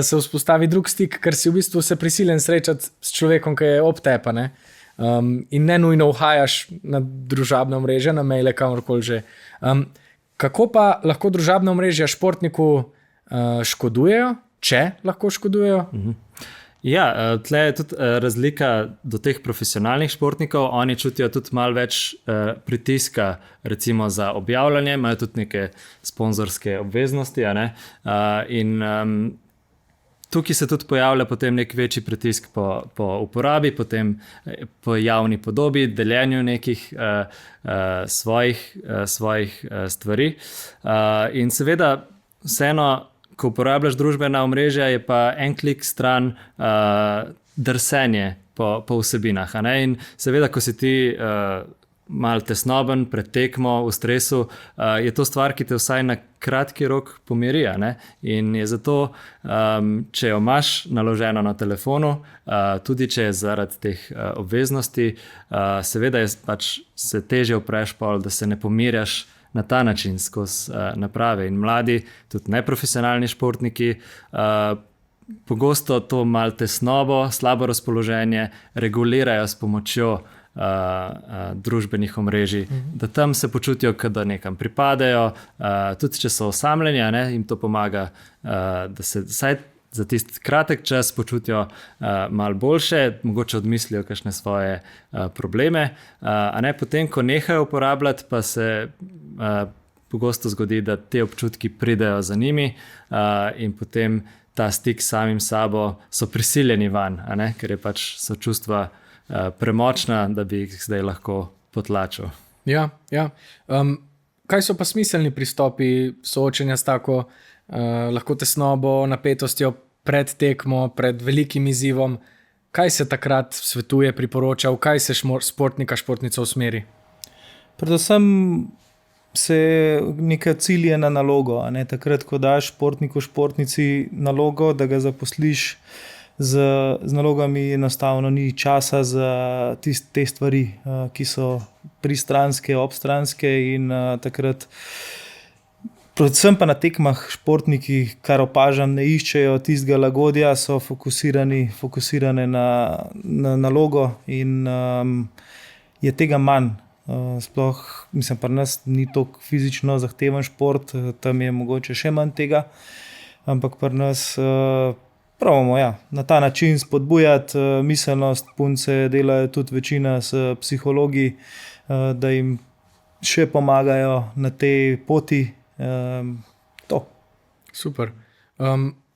[SPEAKER 2] se vzpostavi drug stik, ker si v bistvu se prisiljen srečati s človekom, ki je ob tepa, in ne nujno uhajaš na družabna omrežja, na maile, kamorkoli že. Kako pa lahko družabna omrežja športniku škodujejo, če lahko škodujejo?
[SPEAKER 3] Ja, tle je tudi razlika do teh profesionalnih športnikov. Oni čutijo tudi malo več pritiska, recimo za objavljanje, imajo tudi neke sponzorske obveznosti, in tukaj se tudi pojavlja potem nek večji pritisk po uporabi, potem po javni podobi, deljenju nekih svojih stvari. In seveda vseeno, ko uporabljaš družbena omrežja, je pa en klik stran drsenje po vsebinah. In seveda, ko si ti malo tesnoben, pred tekmo, v stresu, je to stvar, ki te vsaj na kratki rok pomiri. In je zato, če jo imaš naloženo na telefonu, tudi če je zaradi teh obveznosti, seveda je pač se težje upreš pol, da se ne pomirjaš na ta način skozi naprave. In mladi, tudi neprofesionalni športniki, pogosto to malo tesnobo, slabo razpoloženje regulirajo s pomočjo družbenih omrežij, da tam se počutijo, da nekam pripadajo, tudi če so osamljeni, jim to pomaga, da se vsaj za tisti kratek čas počutijo malo boljše, mogoče odmislijo kakšne svoje probleme, a ne potem, ko nehajo uporabljati, pa se pogosto zgodi, da te občutki pridejo za njimi in potem ta stik s samim sabo so prisiljeni van, a ne, ker je pač so čustva premočna, da bi jih zdaj lahko potlačil.
[SPEAKER 2] Ja. Kaj so pa smiselni pristopi soočenja s tako lahko tesnobo, napetostjo pred tekmo, pred velikim izzivom? Kaj se takrat svetuje, priporoča, v kaj se športnika, športnica usmeri?
[SPEAKER 1] Predvsem se neka ciljena nalogo, a ne, takrat, ko daš športniku, športnici nalogo, da ga zaposliš z nalogami, enostavno ni časa za te stvari, ki so pristranske, obstranske in takrat, predvsem pa na tekmah športniki, kar opažam, ne iščejo tistega lagodja, so fokusirane na nalogo in je tega manj. Sploh, mislim, pri nas ni toliko fizično zahteven šport, tam je mogoče še manj tega, ampak pri nas pravimo, na ta način spodbujati miselnost. Punce delajo tudi večina s psihologi, da jim še pomagajo na tej poti. To.
[SPEAKER 2] Super.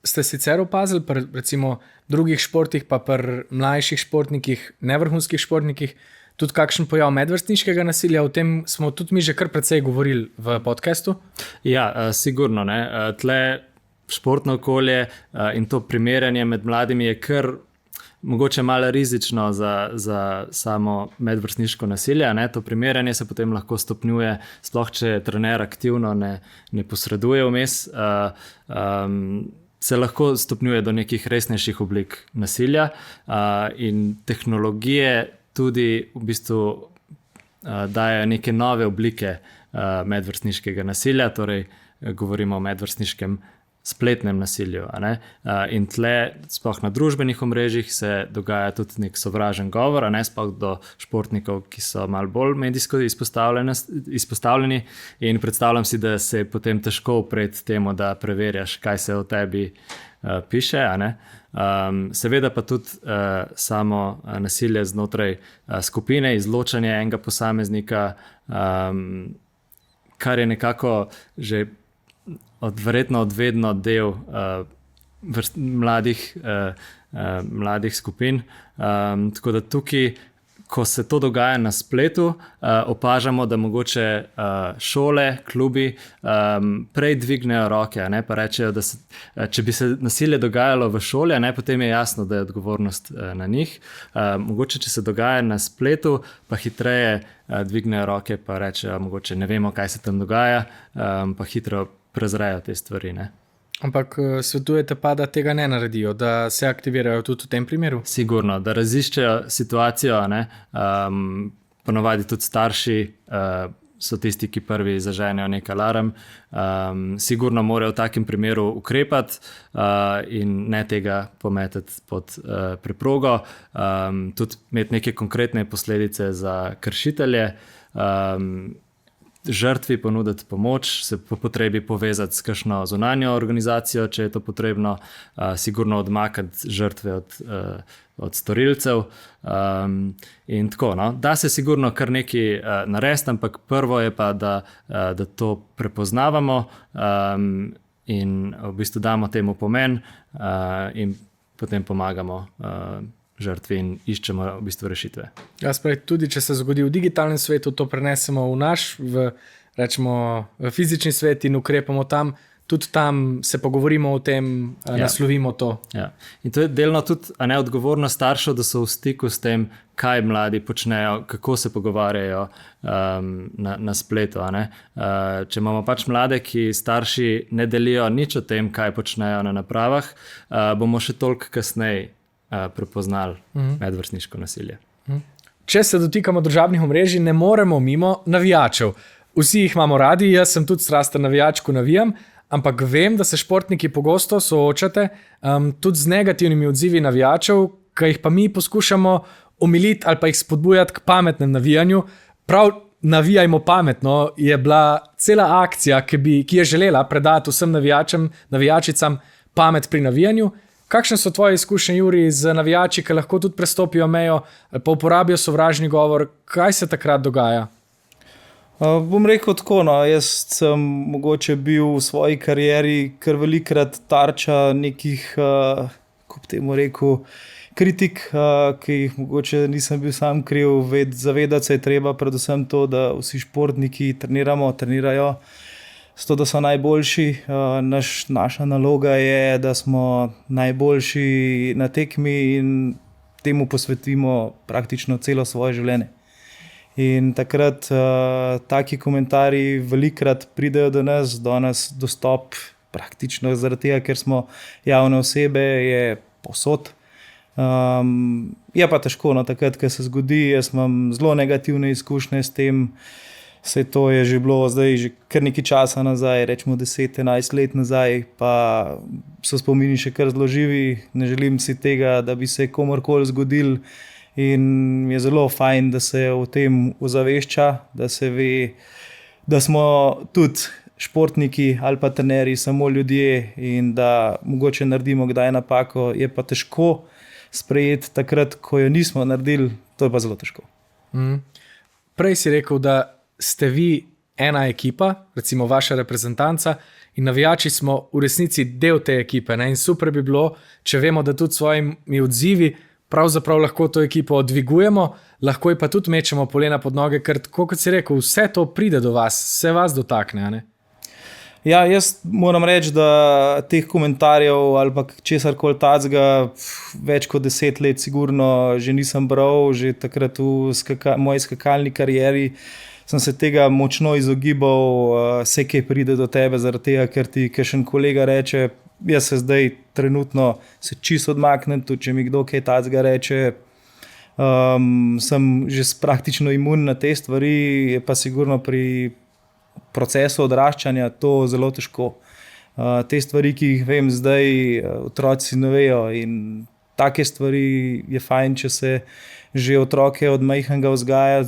[SPEAKER 2] Ste sicer opazili pri recimo drugih športih, pa pri mlajših športnikih, nevrhunskih športnikih, tudi kakšen pojav medvrstniškega nasilja? O tem smo tudi mi že kar precej govorili v podcastu.
[SPEAKER 3] Ja, sigurno, ne. Tle športno okolje in to primerjanje med mladimi je kar mogoče malo rizično za samo medvrstniško nasilje, ne. To primerjanje se potem lahko stopnjuje, sploh če trener aktivno ne posreduje vmes, se lahko stopnjuje do nekih resnejših oblik nasilja in tehnologije tudi v bistvu dajo neke nove oblike medvrstniškega nasilja, torej govorimo o medvrstniškem spletnem nasilju. A ne? In tle, sploh na družbenih omrežjih, se dogaja tudi nek sovražen govor, a ne, sploh do športnikov, ki so malo bolj medijsko izpostavljeni, in predstavljam si, da se je potem težko upreti temu, da preverjaš, kaj se o tebi piše, a ne. Seveda pa tudi samo nasilje znotraj skupine, izločanje enega posameznika, kar je nekako že verjetno odvedno del mladih skupin. Tako da tukaj, ko se to dogaja na spletu, opažamo, da mogoče šole, klubi prej dvignejo roke, a ne, pa rečejo, da če bi se nasilje dogajalo v šoli, a ne, potem je jasno, da je odgovornost na njih. Mogoče, če se dogaja na spletu, pa hitreje dvignejo roke, pa rečejo, mogoče ne vemo, kaj se tam dogaja, pa hitro prezrejo te stvari, ne.
[SPEAKER 2] Ampak svetujete pa, da tega ne naredijo, da se aktivirajo tudi v tem primeru?
[SPEAKER 3] Sigurno, da raziščejo situacijo, ne. Ponovadi tudi starši so tisti, ki prvi zaženejo nek alarm. Sigurno morajo v takem primeru ukrepati in ne tega pometati pod preprogo. Tudi imeti neke konkretne posledice za kršitelje, žrtvi ponuditi pomoč, se po potrebi povezati s kakšno zunanjo organizacijo, če je to potrebno, sigurno odmakati žrtve od storilcev. In tako, no. Da se sigurno kar nekaj narediti, ampak prvo je pa, da to prepoznavamo in v bistvu damo temu pomen in potem pomagamo žrtvi in iščemo v bistvu rešitve.
[SPEAKER 2] Ja, spravi, tudi če se zgodi v digitalnem svetu, to prenesemo v naš, rečemo, v fizični svet in ukrepamo tam, tudi tam se pogovorimo o tem, naslovimo to. Ja.
[SPEAKER 3] In to je delno tudi odgovornost staršev, da so v stiku s tem, kaj mladi počnejo, kako se pogovarjajo na spletu. A ne? Če imamo pač mlade, ki starši ne delijo nič o tem, kaj počnejo na napravah, bomo še toliko kasneje prepoznali medvrstniško nasilje.
[SPEAKER 2] Če se dotikamo družabnih omrežij, ne moremo mimo navijačev. Vsi jih imamo radi, jaz sem tudi strasten navijač, ko navijam, ampak vem, da se športniki pogosto soočate tudi z negativnimi odzivi navijačev, ki jih pa mi poskušamo omiliti ali pa jih spodbujati k pametnem navijanju. Prav navijajmo pametno je bila cela akcija, ki je želela predati vsem navijačem, navijačicam pamet pri navijanju. Kakšne so tvoje izkušnje, Juri, z navijači, ki lahko tudi prestopijo mejo, pa uporabijo sovražni govor? Kaj se takrat dogaja?
[SPEAKER 1] Bom rekel tako, no, jaz sem mogoče bil v svoji karieri kar velikrat tarča nekih, kako bi temu rekel, kritik, ki jih mogoče nisem bil sam kriv. Zavedati se je treba predvsem to, da vsi športniki trenirajo, zato da so najboljši. Naša naloga je, da smo najboljši na tekmi in temu posvetimo praktično celo svoje življenje. In takrat taki komentarji velikrat pridejo do nas dostop praktično zaradi tega, ker smo javne osebe, je povsod. Je pa težko, no, takrat, ko se zgodi. Jaz imam zelo negativne izkušnje s tem. Vse to je že bilo zdaj že kar nekaj časa nazaj, rečemo 10-11 let nazaj, pa so spomini še kar zelo živi. Ne želim si tega, da bi se komorkoli zgodil. In je zelo fajn, da se o tem ozavešča, da se ve, da smo tudi športniki ali pa trenerji samo ljudje in da mogoče naredimo kdaj napako. Je pa težko sprejeti takrat, ko jo nismo naredili, to je pa zelo težko.
[SPEAKER 2] Prej si rekel, da ste vi ena ekipa, recimo vaša reprezentanca, in navijači smo v resnici del te ekipe. Ne? In super bi bilo, če vemo, da tudi s svojimi odzivi pravzaprav lahko to ekipo dvigujemo, lahko ji pa tudi mečemo polena pod noge, ker tako kot si rekel, vse to pride do vas, vse vas dotakne, ne?
[SPEAKER 1] Ja, jaz moram reči, da teh komentarjev ali pa česarkoli takega več kot 10 let sigurno že nisem bral. Že takrat v moji skakalni karieri sem se tega močno izogibal. Vse, kaj pride do tebe zaradi tega, ker ti kakšen kolega reče, jaz se zdaj trenutno se čisto odmaknem, tudi če mi kdo kaj takega reče, sem že praktično imun na te stvari. Je pa sigurno pri procesu odraščanja to zelo težko. Te stvari, ki jih vem zdaj, otroci ne vejo, in take stvari je fajn, če se že otroke od majhnega vzgaja.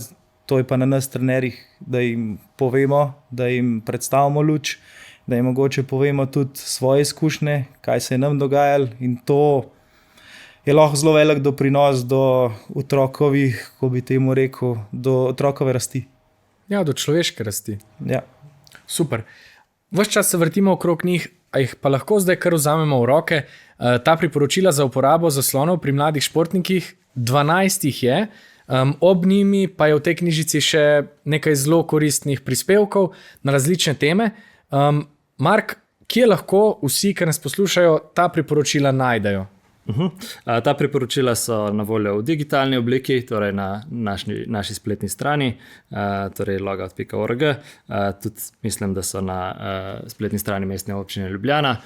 [SPEAKER 1] To je pa na nas trenerjih, da jim povemo, da jim predstavimo luč, da jim mogoče povemo tudi svoje izkušnje, kaj se je nam dogajalo, in to je lahko zelo velik doprinos do otrokovih, ko bi temu rekel, do otrokove rasti.
[SPEAKER 2] Ja, do človeške rasti.
[SPEAKER 1] Ja.
[SPEAKER 2] Super. Ves čas se vrtimo okrog njih, a jih pa lahko zdaj kar vzamemo v roke. Ta priporočila za uporabo zaslonov pri mladih športnikih, 12 jih je, ob njimi pa je v tej knjižici še nekaj zelo koristnih prispevkov na različne teme. Mark, kje lahko vsi, ki nas poslušajo, ta priporočila najdejo?
[SPEAKER 3] Ta priporočila so na voljo v digitalni obliki, torej na naši spletni strani, torej logout.org. Tudi mislim, da so na spletni strani Mestne občine Ljubljana.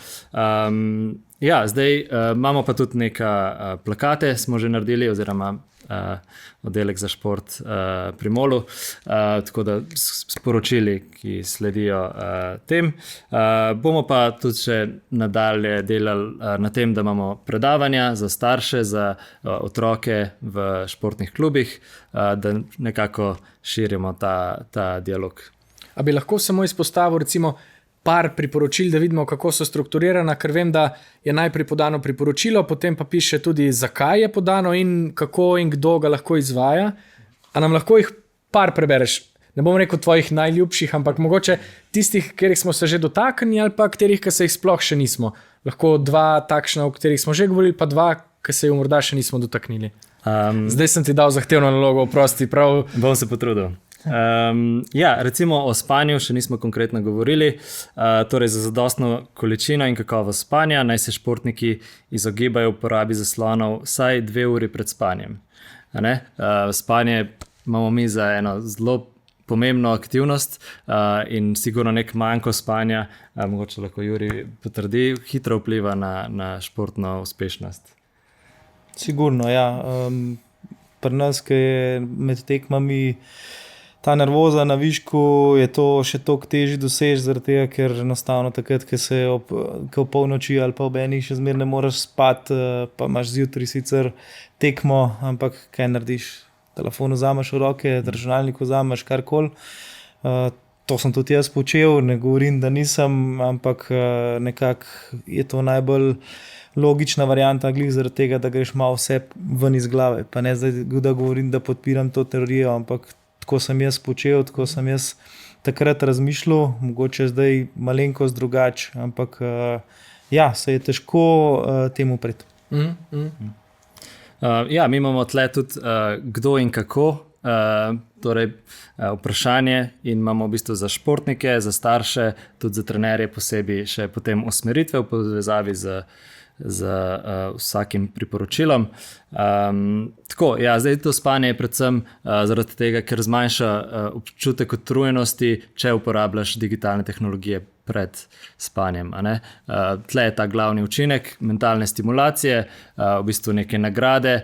[SPEAKER 3] Ja, zdaj imamo pa tudi neka plakate, smo že naredili, oziroma oddelek za šport pri Molu, tako da sporočili, ki sledijo tem. Bomo pa tudi še nadalje delali na tem, da imamo predavanja za starše, za otroke v športnih klubih, da nekako širimo ta dialog.
[SPEAKER 2] A bi lahko samo izpostavil recimo par priporočil, da vidimo, kako so strukturirana, ker vem, da je najprej podano priporočilo, potem pa piše tudi, zakaj je podano in kako in kdo ga lahko izvaja. A nam lahko jih par prebereš? Ne bom rekel tvojih najljubših, ampak mogoče tistih, katerih smo se že dotaknili, ali pa katerih, ki se jih sploh še nismo. Lahko dva takšna, o katerih smo že govorili, pa dva, ki se jih morda še nismo dotaknili. Zdaj sem ti dal zahtevno nalogo, oprosti, prav.
[SPEAKER 3] Bom se potrudil. Ja, recimo o spanju še nismo konkretno govorili. Torej za zadostno količino in kakovost spanja naj se športniki izogibajo uporabi zaslonov vsaj 2 uri pred spanjem. Spanje imamo mi za eno zelo pomembno aktivnost in sigurno nek manjko spanja, mogoče lahko Juri potrdi, hitro vpliva na športno uspešnost.
[SPEAKER 1] Sigurno, ja. Pri nas, ki je med tekmami ta nervoza na višku, je to še toliko težje doseči, zaradi tega, ker enostavno takrat, ko ob polnoči ali pa ob enih še zmeraj ne moreš spati, pa imaš zjutraj sicer tekmo, ampak kaj narediš? Telefon vzameš v roke, računalnik vzameš, karkoli. to sem tudi jaz počel, ne govorim, da nisem, ampak nekako je to najbolj logična varianta, glih zaradi tega, da greš malo vse ven iz glave. Pa ne zdaj, da govorim, da podpiram to teorijo, ampak tako sem jaz počel, tako sem jaz takrat razmišljal, mogoče zdaj malenkost drugače, ampak ja, se je težko temu upreti.
[SPEAKER 3] Ja, mi imamo tle tudi kdo in kako, torej vprašanje in imamo v bistvu za športnike, za starše, tudi za trenerje posebej še potem usmeritve v povezavi z vsakim priporočilom. Tako, ja, zdaj to spanje je predvsem zaradi tega, ker zmanjša občutek utrujenosti, če uporabljaš digitalne tehnologije pred spanjem. Tle je ta glavni učinek mentalne stimulacije, v bistvu neke nagrade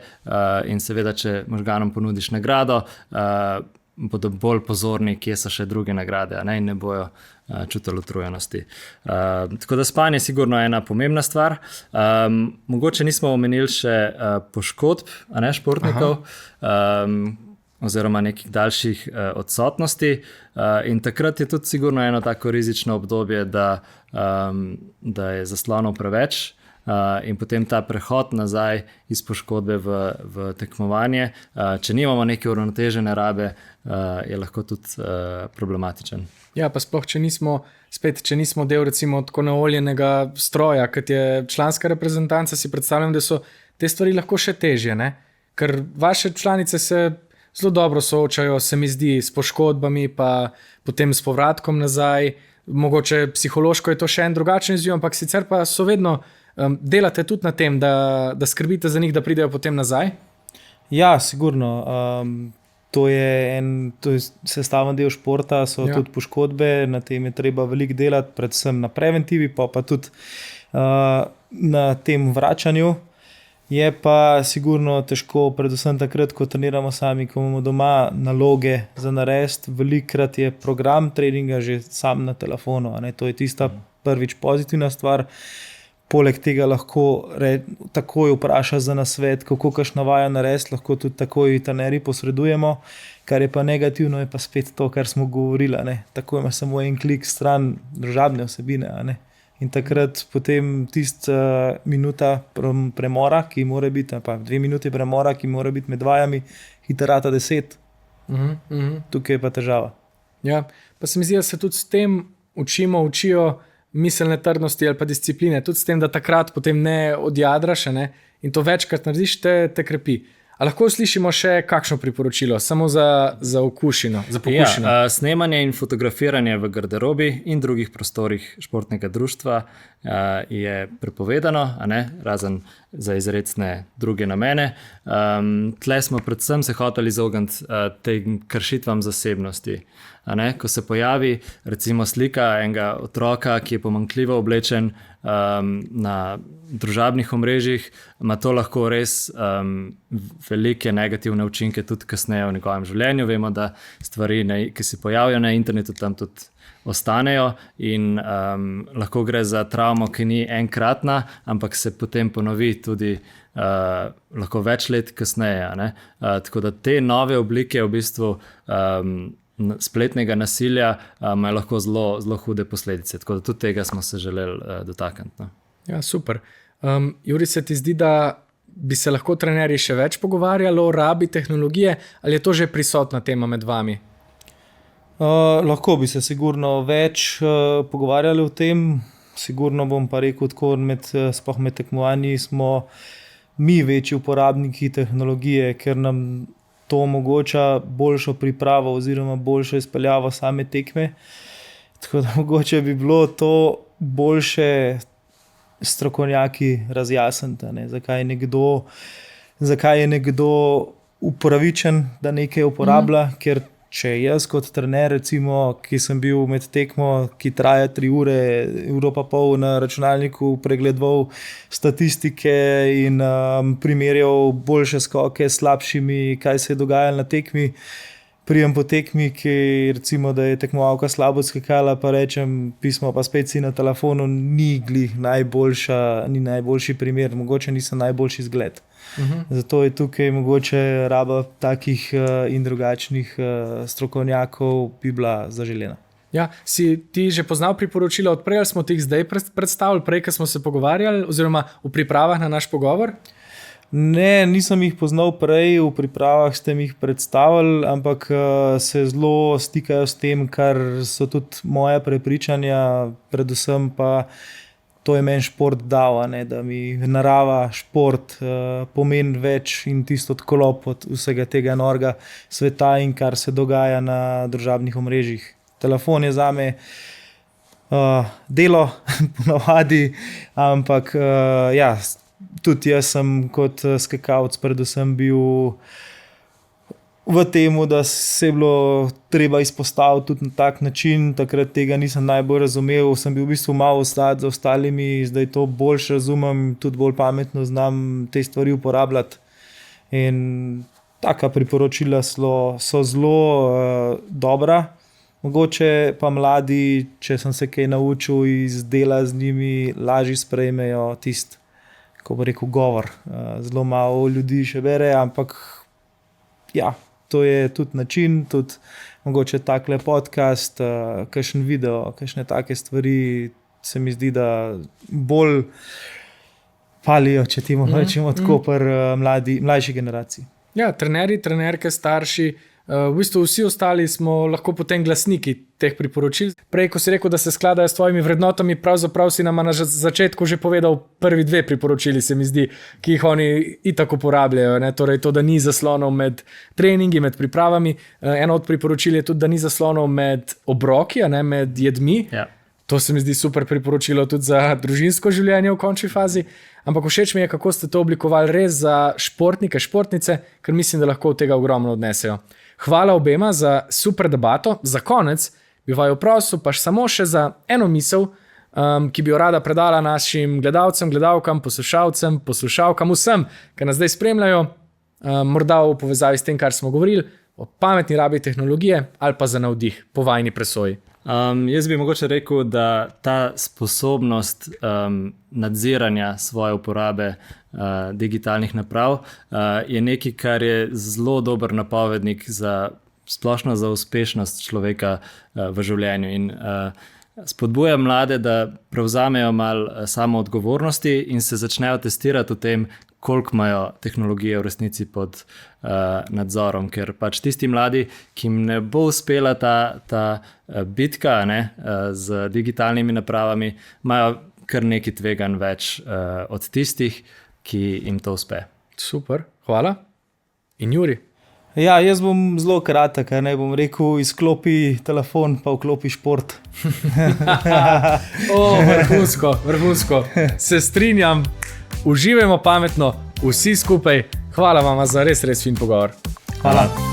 [SPEAKER 3] in seveda, če možganom ponudiš nagrado, bodo bolj pozorni, kje so še druge nagrade, in ne bojo čutili utrujenosti. Tako da spanje je sigurno ena pomembna stvar. Mogoče nismo omenili še poškodb, športnikov, oziroma nekih daljših odsotnosti. In takrat je tudi sigurno eno tako rizično obdobje, da je zaslonov preveč. In potem ta prehod nazaj iz poškodbe v tekmovanje, če nimamo neke uravnotežene rabe, je lahko tudi problematičen.
[SPEAKER 2] Ja, pa sploh, če nismo del recimo tako naoljenega stroja, kot je članska reprezentanca, si predstavljam, da so te stvari lahko še težje, ne? Ker vaše članice se zelo dobro soočajo, se mi zdi, s poškodbami, pa potem s povratkom nazaj. Mogoče psihološko je to še en drugačen izziv, ampak sicer pa so vedno delate tudi na tem, da skrbite za njih, da pridejo potem nazaj?
[SPEAKER 1] Ja, sigurno. To je sestavni del športa, so tudi poškodbe, na tem je treba veliko delati, predvsem na preventivi, pa tudi na tem vračanju. Je pa sigurno težko, predvsem takrat, ko treniramo sami, ko imamo doma naloge za narediti. Velikokrat je program treninga že sam na telefonu. To je tista prvič pozitivna stvar. Poleg tega lahko takoj vpraša za nasvet, kako kakšna vaja narediti, lahko tudi takoj trenerji posredujemo. Kar je pa negativno, je pa spet to, kar smo govorili. Tako ima samo en klik stran družabne vsebine. In takrat potem tista minuta premora, ki mora biti, pa 2 minuti premora, ki mora biti med vajami, hitrata 10. Tukaj je pa težava.
[SPEAKER 2] Ja, pa se mi zdi, da se tudi s tem učijo miselne trdnosti ali pa discipline, tudi s tem, da takrat potem ne odjadraš, in to večkrat narediš, te krepi. A lahko slišimo še kakšno priporočilo, samo za okušino, za pokušino?
[SPEAKER 3] Ja, snemanje in fotografiranje v garderobi in drugih prostorih športnega društva je prepovedano, razen za izrecne druge namene. Tle smo predvsem se hoteli izogniti tem kršitvam zasebnosti. Ko se pojavi recimo slika enega otroka, ki je pomanjkljivo oblečen na družabnih omrežjih, ima to lahko res velike negativne učinke tudi kasneje v njegovem življenju. Vemo, da stvari, ki se pojavijo na internetu, tam tudi ostanejo in lahko gre za travmo, ki ni enkratna, ampak se potem ponovi tudi lahko več let kasneje. Tako da te nove oblike v bistvu spletnega nasilja imajo lahko zelo, zelo hude posledice. Tako da tudi tega smo se želeli dotakniti.
[SPEAKER 2] Ja, super. Juri, se ti zdi, da bi se lahko trenerji še več pogovarjali o rabi tehnologije, ali je to že prisotna tema med vami?
[SPEAKER 1] Lahko bi se sigurno več pogovarjali o tem. Sigurno bom pa rekel tako, sploh med tekmovanji smo mi večji uporabniki tehnologije, ker nam to omogoča boljšo pripravo oziroma boljšo izpeljavo same tekme. Tako da mogoče bi bilo to boljše strokovnjaki razjasniti, zakaj je nekdo upravičen, da nekaj uporablja, ker če jaz kot trener, recimo, ki sem bil med tekmo, ki traja 3 ure, uro pa pol na računalniku pregledoval statistike in primerjal boljše skoke s slabšimi, kaj se je dogajalo na tekmi, prijem po tekmi, ki recimo, da je tekmovalka slabo skakala, pa rečem pismo, pa spet si na telefonu, ni glih najboljši primer, mogoče nisem najboljši zgled. Zato je tukaj mogoče raba takih in drugačnih strokovnjakov bi bila zaželena.
[SPEAKER 2] Ja, si ti že poznal priporočila od prej, ali smo ti jih zdaj predstavili, prej, ko smo se pogovarjali, oziroma v pripravah na naš pogovor?
[SPEAKER 1] Ne, nisem jih poznal prej, v pripravah ste mi jih predstavili, ampak se zelo stikajo s tem, kar so tudi moje prepričanja, predvsem pa to je meni šport dal, da mi narava, šport pomeni več in tisto odklop od vsega tega norega sveta in kar se dogaja na družabnih omrežjih. Telefon je zame delo, ponavadi, ampak ja, tudi jaz sem kot skakalec predvsem bil v tem, da se je bilo treba izpostaviti tudi na tak način. Takrat tega nisem najbolj razumel, sem bil v bistvu malo ostat za ostalimi, zdaj to bolj razumem, tudi bolj pametno znam te stvari uporabljati. In taka priporočila so zelo dobra. Mogoče pa mladi, če sem se kaj naučil iz dela z njimi, lažje sprejmejo tisti, ko bo rekel, govor. Zelo malo ljudi še bere, ampak ja, to je tudi način, tudi mogoče takle podcast, kakšen video, kakšne take stvari, se mi zdi, da bolj palijo, če ti rečemo tako, mlajši generaciji.
[SPEAKER 2] Ja, trenerji, trenerke, starši, v bistvu vsi ostali smo lahko potem glasniki teh priporočil. Prej, ko si rekel, da se skladajo s tvojimi vrednotami, pravzaprav si nam na začetku že povedal prvi dve priporočili, se mi zdi, ki jih oni itak uporabljajo. Ne? Torej to, da ni zaslonov med treningi, med pripravami. Eno od priporočil je tudi, da ni zaslonov med obroki, ne? Med jedmi.
[SPEAKER 3] Ja.
[SPEAKER 2] To se mi zdi super priporočilo tudi za družinsko življenje v končni fazi. Ampak všeč mi je, kako ste to oblikovali res za športnike, športnice, ker mislim, da lahko od tega ogromno odnesejo. Hvala obema za super debato. Za konec bi vaju prosil pa samo še za eno misel, ki bi jo rada predala našim gledalcem, gledalkam, poslušalcem, poslušalkam, vsem, ki nas zdaj spremljajo, morda v povezavi s tem, kar smo govorili, o pametni rabi tehnologije ali pa za navdih po vajni presoji.
[SPEAKER 3] Jaz bi mogoče rekel, da ta sposobnost nadziranja svoje uporabe digitalnih naprav je nekaj, kar je zelo dober napovednik splošno za uspešnost človeka v življenju. In spodbujam mlade, da prevzamejo malo samo odgovornosti in se začnejo testirati v tem, koliko imajo tehnologije v resnici pod nadzorom, ker pač tisti mladi, ki jim ne bo uspela ta bitka z digitalnimi napravami, imajo kar nekaj tveganj več od tistih, ki jim to uspe.
[SPEAKER 2] Super, hvala. In Juri?
[SPEAKER 1] Ja, jaz bom zelo kratek, ne bom rekel, izklopi telefon, pa vklopi šport.
[SPEAKER 2] Vrhunsko, vrhunsko. Se strinjam. Uživajmo pametno, vsi skupaj. Hvala vam za res fin pogovor.
[SPEAKER 1] Hvala.